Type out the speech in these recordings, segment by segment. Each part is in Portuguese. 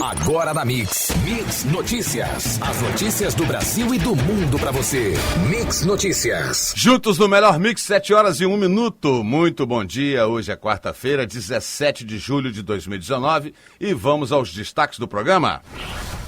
Agora na Mix Notícias. As notícias do Brasil e do mundo pra você. Mix Notícias. Juntos no melhor Mix, 7h01. Muito bom dia. Hoje é quarta-feira, 17 de julho de 2019 e vamos aos destaques do programa.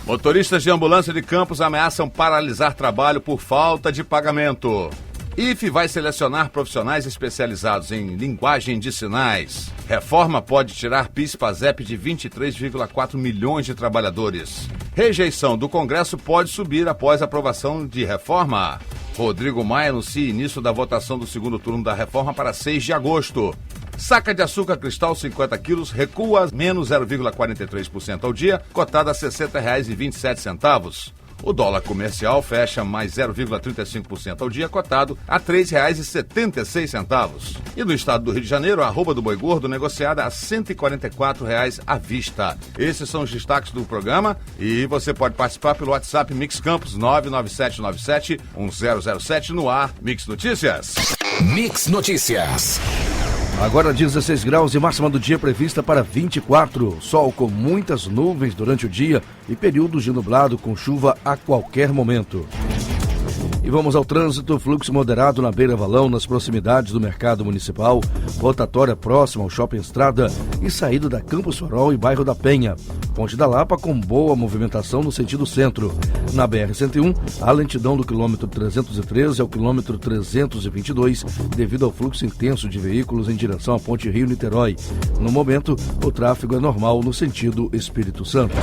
Motoristas de ambulância de Campos ameaçam paralisar trabalho por falta de pagamento. IFE vai selecionar profissionais especializados em linguagem de sinais. Reforma pode tirar PIS/PASEP de 23,4 milhões de trabalhadores. Rejeição do Congresso pode subir após aprovação de reforma. Rodrigo Maia anuncia início da votação do segundo turno da reforma para 6 de agosto. Saca de açúcar cristal 50 quilos recua menos 0,43% ao dia, cotada a R$ 60,27. O dólar comercial fecha mais 0,35% ao dia, cotado a R$ 3,76. E no estado do Rio de Janeiro, a arroba do boi gordo negociada a R$ 144,00 à vista. Esses são os destaques do programa e você pode participar pelo WhatsApp Mix Campos 99797-1007 no ar. Mix Notícias. Mix Notícias. Agora 16 graus e máxima do dia prevista para 24. Sol com muitas nuvens durante o dia e períodos de nublado com chuva a qualquer momento. E vamos ao trânsito, fluxo moderado na Beira Valão, nas proximidades do Mercado Municipal, rotatória próxima ao Shopping Estrada e saída da Campos Farol e bairro da Penha. Ponte da Lapa com boa movimentação no sentido centro. Na BR-101, a lentidão do quilômetro 313 ao quilômetro 322, devido ao fluxo intenso de veículos em direção à Ponte Rio-Niterói. No momento, o tráfego é normal no sentido Espírito Santo.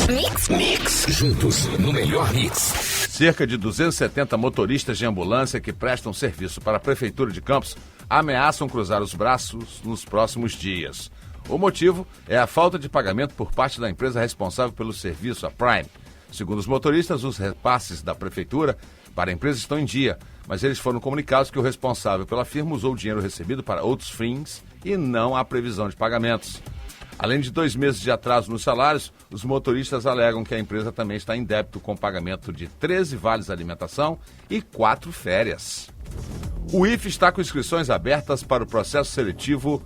Mix. Juntos no melhor mix. Cerca de 270 motoristas de ambulância que prestam serviço para a Prefeitura de Campos ameaçam cruzar os braços nos próximos dias. O motivo é a falta de pagamento por parte da empresa responsável pelo serviço, a Prime. Segundo os motoristas, os repasses da Prefeitura para a empresa estão em dia, mas eles foram comunicados que o responsável pela firma usou o dinheiro recebido para outros fins e não há previsão de pagamentos. Além de 2 meses de atraso nos salários, os motoristas alegam que a empresa também está em débito com pagamento de 13 vales alimentação e 4 férias. O IFE está com inscrições abertas para o processo seletivo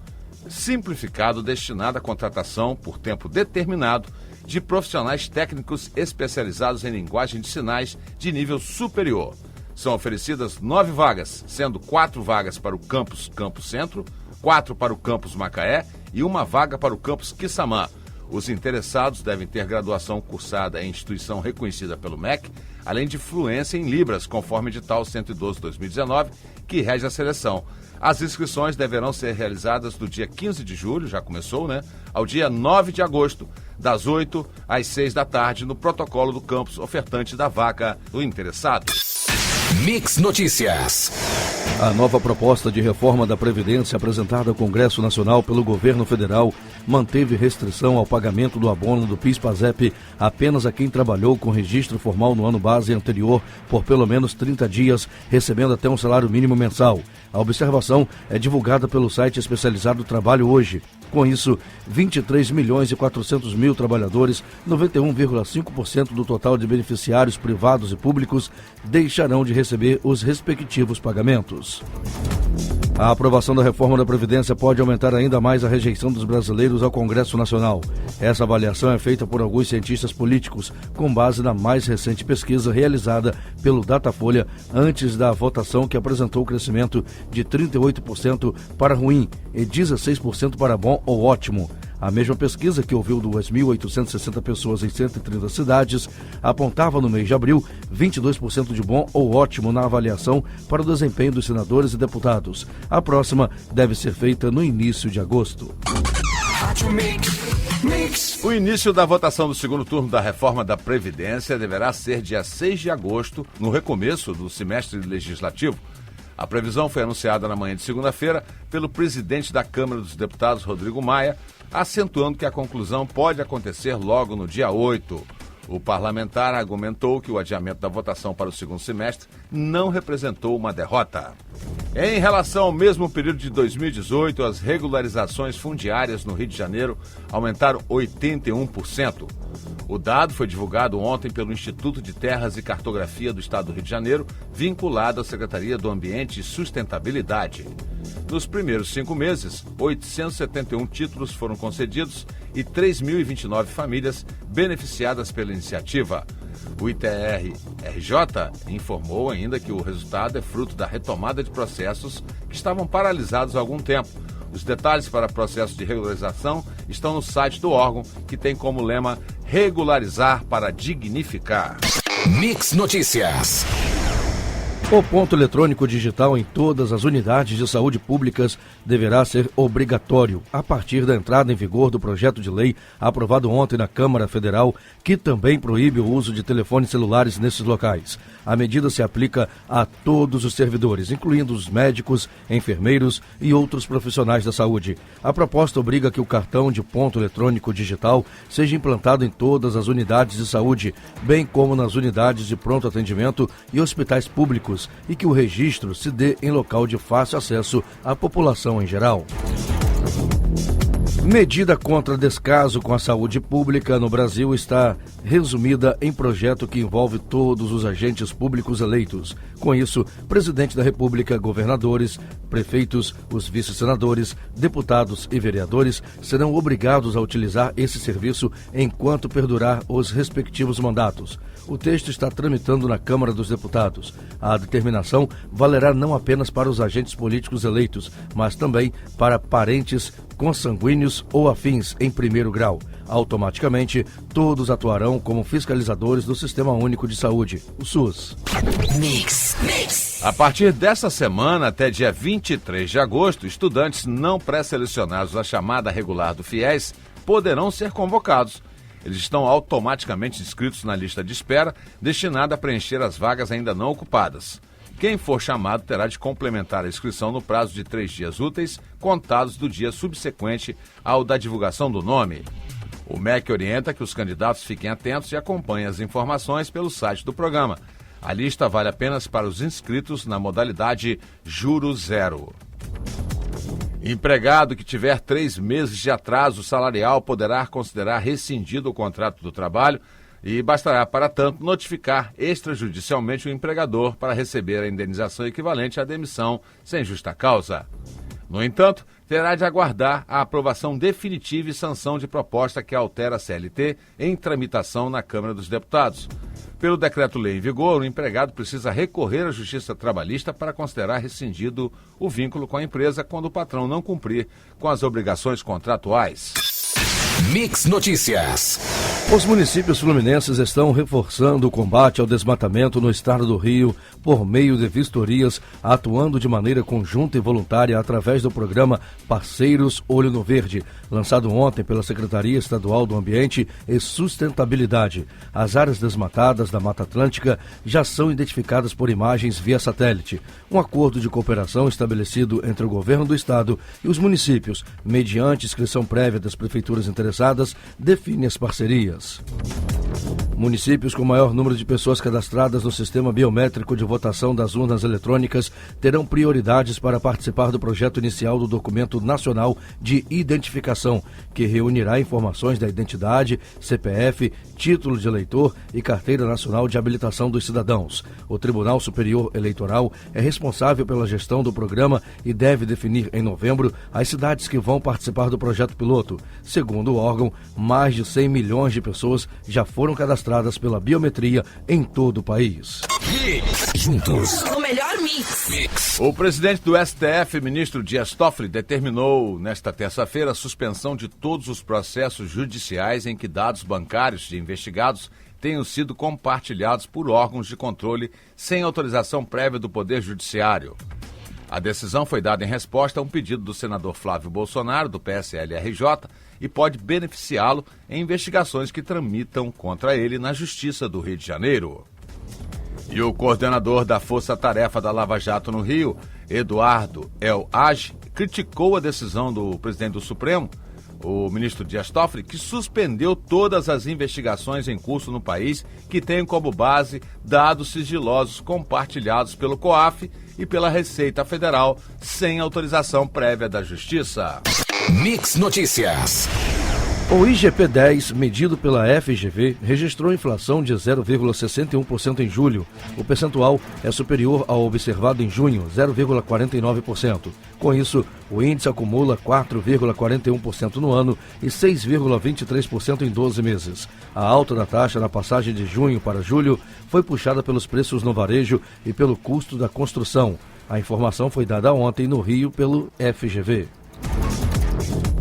simplificado destinado à contratação por tempo determinado de profissionais técnicos especializados em linguagem de sinais de nível superior. São oferecidas 9 vagas, sendo 4 vagas para o Campus Centro, 4 para o Campus Macaé e 1 vaga para o Campus Quissamã. Os interessados devem ter graduação cursada em instituição reconhecida pelo MEC, além de fluência em Libras, conforme edital 112/2019, que rege a seleção. As inscrições deverão ser realizadas do dia 15 de julho, já começou, né? Ao dia 9 de agosto, das 8 às 6 da tarde, no protocolo do campus ofertante da vaga do interessado. Mix Notícias. A nova proposta de reforma da Previdência apresentada ao Congresso Nacional pelo governo federal manteve restrição ao pagamento do abono do PIS/PASEP apenas a quem trabalhou com registro formal no ano base anterior por pelo menos 30 dias, recebendo até um salário mínimo mensal. A observação é divulgada pelo site especializado Trabalho Hoje. Com isso, 23.400.000 trabalhadores, 91,5% do total de beneficiários privados e públicos, deixarão de receber os respectivos pagamentos. A aprovação da reforma da Previdência pode aumentar ainda mais a rejeição dos brasileiros ao Congresso Nacional. Essa avaliação é feita por alguns cientistas políticos, com base na mais recente pesquisa realizada pelo Datafolha antes da votação, que apresentou o crescimento de 38% para ruim e 16% para bom ou ótimo. A mesma pesquisa, que ouviu 2.860 pessoas em 130 cidades, apontava no mês de abril 22% de bom ou ótimo na avaliação para o desempenho dos senadores e deputados. A próxima deve ser feita no início de agosto. O início da votação do segundo turno da reforma da Previdência deverá ser dia 6 de agosto, no recomeço do semestre legislativo. A previsão foi anunciada na manhã de segunda-feira pelo presidente da Câmara dos Deputados, Rodrigo Maia, acentuando que a conclusão pode acontecer logo no dia 8. O parlamentar argumentou que o adiamento da votação para o segundo semestre não representou uma derrota. Em relação ao mesmo período de 2018, as regularizações fundiárias no Rio de Janeiro aumentaram 81%. O dado foi divulgado ontem pelo Instituto de Terras e Cartografia do Estado do Rio de Janeiro, vinculado à Secretaria do Ambiente e Sustentabilidade. Nos primeiros 5 meses, 871 títulos foram concedidos e 3.029 famílias beneficiadas pela iniciativa. O ITR-RJ informou ainda que o resultado é fruto da retomada de processos que estavam paralisados há algum tempo. Os detalhes para o processo de regularização estão no site do órgão, que tem como lema regularizar para dignificar. Mix Notícias. O ponto eletrônico digital em todas as unidades de saúde públicas deverá ser obrigatório a partir da entrada em vigor do projeto de lei aprovado ontem na Câmara Federal, que também proíbe o uso de telefones celulares nesses locais. A medida se aplica a todos os servidores, incluindo os médicos, enfermeiros e outros profissionais da saúde. A proposta obriga que o cartão de ponto eletrônico digital seja implantado em todas as unidades de saúde, bem como nas unidades de pronto atendimento e hospitais públicos, e que o registro se dê em local de fácil acesso à população em geral. Medida contra descaso com a saúde pública no Brasil está resumida em projeto que envolve todos os agentes públicos eleitos. Com isso, presidente da República, governadores, prefeitos, os vice-senadores, deputados e vereadores serão obrigados a utilizar esse serviço enquanto perdurar os respectivos mandatos. O texto está tramitando na Câmara dos Deputados. A determinação valerá não apenas para os agentes políticos eleitos, mas também para parentes consanguíneos ou afins em primeiro grau. Automaticamente, todos atuarão como fiscalizadores do Sistema Único de Saúde, o SUS. A partir dessa semana até dia 23 de agosto, estudantes não pré-selecionados à chamada regular do FIES poderão ser convocados. Eles estão automaticamente inscritos na lista de espera, destinada a preencher as vagas ainda não ocupadas. Quem for chamado terá de complementar a inscrição no prazo de 3 dias úteis, contados do dia subsequente ao da divulgação do nome. O MEC orienta que os candidatos fiquem atentos e acompanhem as informações pelo site do programa. A lista vale apenas para os inscritos na modalidade Juro Zero. Empregado que tiver 3 meses de atraso salarial poderá considerar rescindido o contrato do trabalho e bastará, para tanto, notificar extrajudicialmente o empregador para receber a indenização equivalente à demissão sem justa causa. No entanto, terá de aguardar a aprovação definitiva e sanção de proposta que altera a CLT em tramitação na Câmara dos Deputados. Pelo decreto-lei em vigor, o empregado precisa recorrer à Justiça Trabalhista para considerar rescindido o vínculo com a empresa quando o patrão não cumprir com as obrigações contratuais. Mix Notícias. Os municípios fluminenses estão reforçando o combate ao desmatamento no estado do Rio por meio de vistorias, atuando de maneira conjunta e voluntária através do programa Parceiros Olho no Verde, lançado ontem pela Secretaria Estadual do Ambiente e Sustentabilidade. As áreas desmatadas da Mata Atlântica já são identificadas por imagens via satélite. Um acordo de cooperação estabelecido entre o governo do estado e os municípios, mediante inscrição prévia das prefeituras interessadas, define as parcerias. Municípios com maior número de pessoas cadastradas no sistema biométrico de votação das urnas eletrônicas terão prioridades para participar do projeto inicial do Documento Nacional de Identificação, que reunirá informações da identidade, CPF, título de eleitor e Carteira Nacional de Habilitação dos Cidadãos. O Tribunal Superior Eleitoral é responsável pela gestão do programa e deve definir em novembro as cidades que vão participar do projeto piloto. Segundo o órgão, mais de 100 milhões de pessoas já foram cadastradas pela biometria em todo o país. Juntos. O melhor mix. O presidente do STF, ministro Dias Toffoli, determinou nesta terça-feira a suspensão de todos os processos judiciais em que dados bancários de investigados tenham sido compartilhados por órgãos de controle sem autorização prévia do Poder Judiciário. A decisão foi dada em resposta a um pedido do senador Flávio Bolsonaro, do PSL-RJ, e pode beneficiá-lo em investigações que tramitam contra ele na Justiça do Rio de Janeiro. E o coordenador da Força Tarefa da Lava Jato no Rio, Eduardo El Haj, criticou a decisão do presidente do Supremo, o ministro Dias Toffoli, que suspendeu todas as investigações em curso no país que têm como base dados sigilosos compartilhados pelo COAF e pela Receita Federal sem autorização prévia da Justiça. Mix Notícias. O IGP-10, medido pela FGV, registrou inflação de 0,61% em julho. O percentual é superior ao observado em junho, 0,49%. Com isso, o índice acumula 4,41% no ano e 6,23% em 12 meses. A alta da taxa na passagem de junho para julho foi puxada pelos preços no varejo e pelo custo da construção. A informação foi dada ontem no Rio pelo FGV.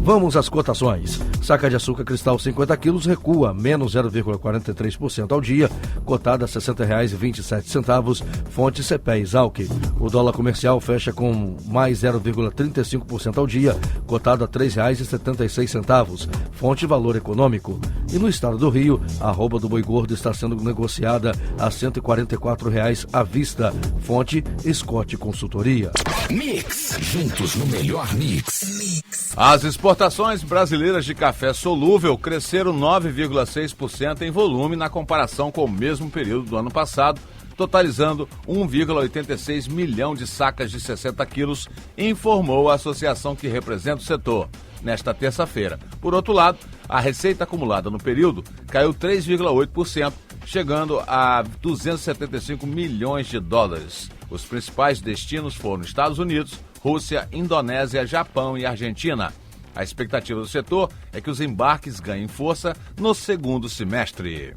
Vamos às cotações. Saca de açúcar cristal 50 quilos recua menos 0,43% ao dia, cotada a R$ 60,27, fonte CPE Exalc. O dólar comercial fecha com mais 0,35% ao dia, cotado a R$ 3,76, fonte Valor Econômico. E no estado do Rio, a arroba do boi gordo está sendo negociada a R$ 144,00 à vista, fonte Scott Consultoria. Mix, juntos no melhor mix. As exportações brasileiras de café solúvel cresceram 9,6% em volume na comparação com o mesmo período do ano passado, totalizando 1,86 milhão de sacas de 60 quilos, informou a associação que representa o setor nesta terça-feira. Por outro lado, a receita acumulada no período caiu 3,8%, chegando a 275 milhões de dólares. Os principais destinos foram Estados Unidos, Rússia, Indonésia, Japão e Argentina. A expectativa do setor é que os embarques ganhem força no segundo semestre.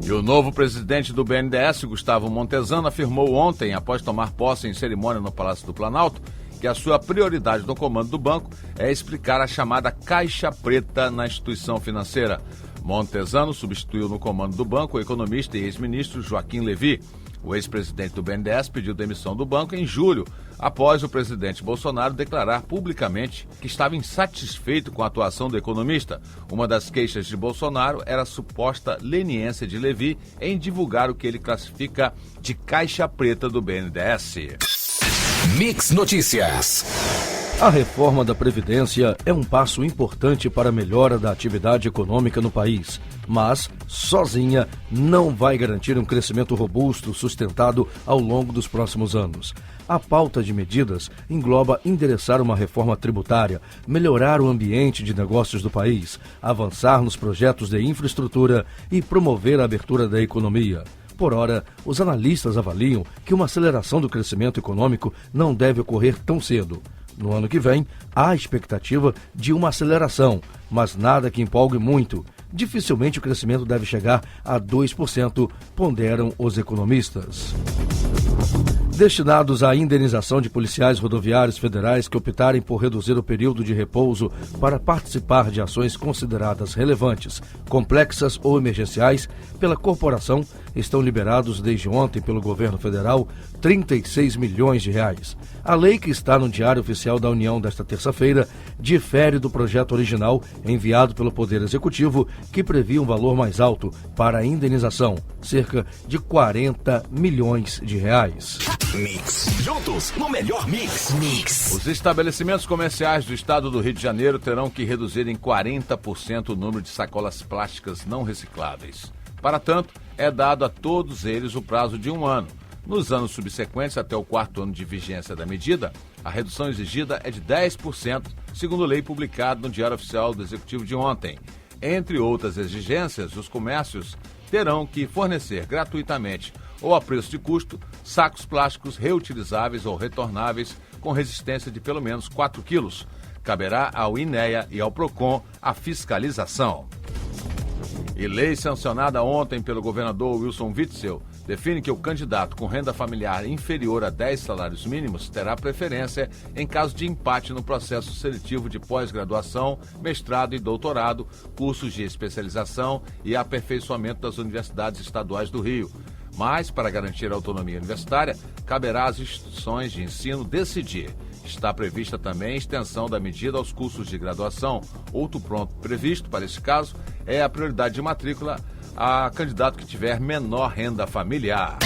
E o novo presidente do BNDES, Gustavo Montezano, afirmou ontem, após tomar posse em cerimônia no Palácio do Planalto, que a sua prioridade no comando do banco é explicar a chamada caixa preta na instituição financeira. Montezano substituiu no comando do banco o economista e ex-ministro Joaquim Levy. O ex-presidente do BNDES pediu demissão do banco em julho, após o presidente Bolsonaro declarar publicamente que estava insatisfeito com a atuação do economista. Uma das queixas de Bolsonaro era a suposta leniência de Levy em divulgar o que ele classifica de caixa preta do BNDES. Mix Notícias. A reforma da Previdência é um passo importante para a melhora da atividade econômica no país, mas, sozinha, não vai garantir um crescimento robusto, sustentado ao longo dos próximos anos. A pauta de medidas engloba endereçar uma reforma tributária, melhorar o ambiente de negócios do país, avançar nos projetos de infraestrutura e promover a abertura da economia. Por ora, os analistas avaliam que uma aceleração do crescimento econômico não deve ocorrer tão cedo. No ano que vem, há a expectativa de uma aceleração, mas nada que empolgue muito. Dificilmente o crescimento deve chegar a 2%, ponderam os economistas. Destinados à indenização de policiais rodoviários federais que optarem por reduzir o período de repouso para participar de ações consideradas relevantes, complexas ou emergenciais, pela corporação, estão liberados desde ontem pelo governo federal 36 milhões de reais. A lei, que está no Diário Oficial da União desta terça-feira, difere do projeto original enviado pelo Poder Executivo, que previa um valor mais alto para a indenização, cerca de 40 milhões de reais. Mix, juntos no melhor mix. Os estabelecimentos comerciais do estado do Rio de Janeiro terão que reduzir em 40% o número de sacolas plásticas não recicláveis. Para tanto, é dado a todos eles o prazo de 1 ano. Nos anos subsequentes, até o 4º ano de vigência da medida, a redução exigida é de 10%, segundo lei publicada no Diário Oficial do Executivo de ontem. Entre outras exigências, os comércios terão que fornecer gratuitamente ou a preço de custo sacos plásticos reutilizáveis ou retornáveis com resistência de pelo menos 4 quilos. Caberá ao INEA e ao PROCON a fiscalização. E lei sancionada ontem pelo governador Wilson Witzel define que o candidato com renda familiar inferior a 10 salários mínimos terá preferência em caso de empate no processo seletivo de pós-graduação, mestrado e doutorado, cursos de especialização e aperfeiçoamento das universidades estaduais do Rio. Mas, para garantir a autonomia universitária, caberá às instituições de ensino decidir. Está prevista também a extensão da medida aos cursos de graduação. Outro ponto previsto para esse caso é a prioridade de matrícula a candidato que tiver menor renda familiar.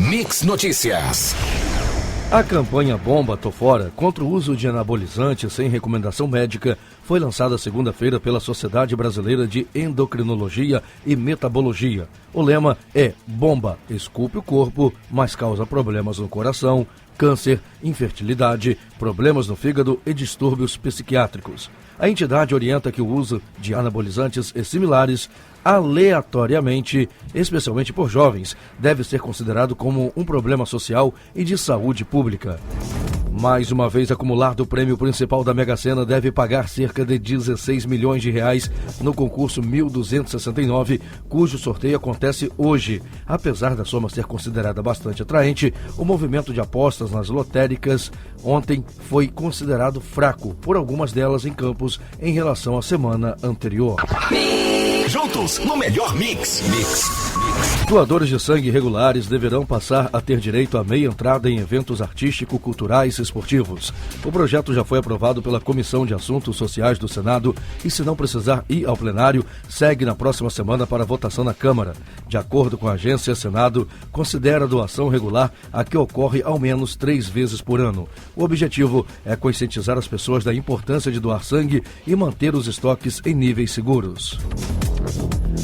Mix Notícias. A campanha Bomba Tô Fora contra o uso de anabolizantes sem recomendação médica foi lançada segunda-feira pela Sociedade Brasileira de Endocrinologia e Metabologia. O lema é: bomba esculpe o corpo, mas causa problemas no coração, câncer, infertilidade, problemas no fígado e distúrbios psiquiátricos. A entidade orienta que o uso de anabolizantes e similares aleatoriamente, especialmente por jovens, deve ser considerado como um problema social e de saúde pública. Mais uma vez acumulado, o prêmio principal da Mega Sena deve pagar cerca de 16 milhões de reais no concurso 1269, cujo sorteio acontece hoje. Apesar da soma ser considerada bastante atraente, o movimento de apostas nas lotéricas ontem foi considerado fraco por algumas delas em Campos em relação à semana anterior. Juntos no melhor mix. Doadores de sangue regulares deverão passar a ter direito à meia entrada em eventos artístico-culturais e esportivos. O projeto já foi aprovado pela Comissão de Assuntos Sociais do Senado e, se não precisar ir ao plenário, segue na próxima semana para votação na Câmara. De acordo com a agência, Senado considera a doação regular a que ocorre ao menos 3 vezes por ano. O objetivo é conscientizar as pessoas da importância de doar sangue e manter os estoques em níveis seguros.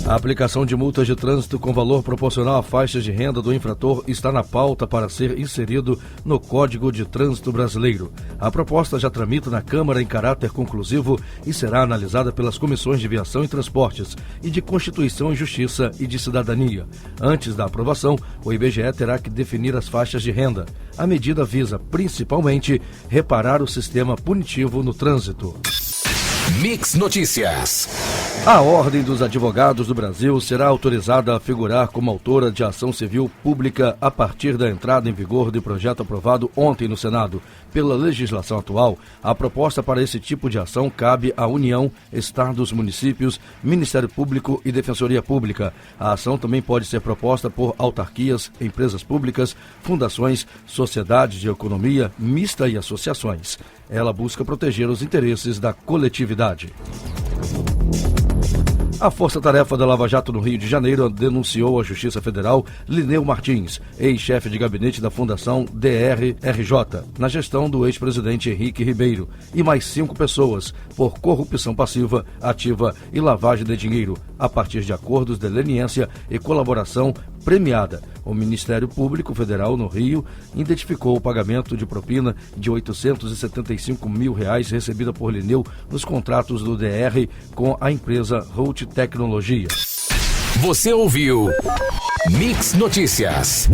A aplicação de multas de trânsito com valor proporcional à faixa de renda do infrator está na pauta para ser inserido no Código de Trânsito Brasileiro. A proposta já tramita na Câmara em caráter conclusivo e será analisada pelas comissões de Viação e Transportes e de Constituição e Justiça e de Cidadania. Antes da aprovação, o IBGE terá que definir as faixas de renda. A medida visa, principalmente, reparar o sistema punitivo no trânsito. Mix Notícias. A Ordem dos Advogados do Brasil será autorizada a figurar como autora de ação civil pública a partir da entrada em vigor do projeto aprovado ontem no Senado. Pela legislação atual, a proposta para esse tipo de ação cabe à União, Estados, municípios, Ministério Público e Defensoria Pública. A ação também pode ser proposta por autarquias, empresas públicas, fundações, sociedades de economia mista e associações. Ela busca proteger os interesses da coletividade. A Força-Tarefa da Lava Jato no Rio de Janeiro denunciou à Justiça Federal Lineu Martins, ex-chefe de gabinete da Fundação DRRJ, na gestão do ex-presidente Henrique Ribeiro, e mais 5 pessoas por corrupção passiva, ativa e lavagem de dinheiro, a partir de acordos de leniência e colaboração premiada. O Ministério Público Federal no Rio identificou o pagamento de propina de R$ 875 mil recebida por Lineu nos contratos do DR com a empresa Route Tecnologia. Você ouviu Mix Notícias.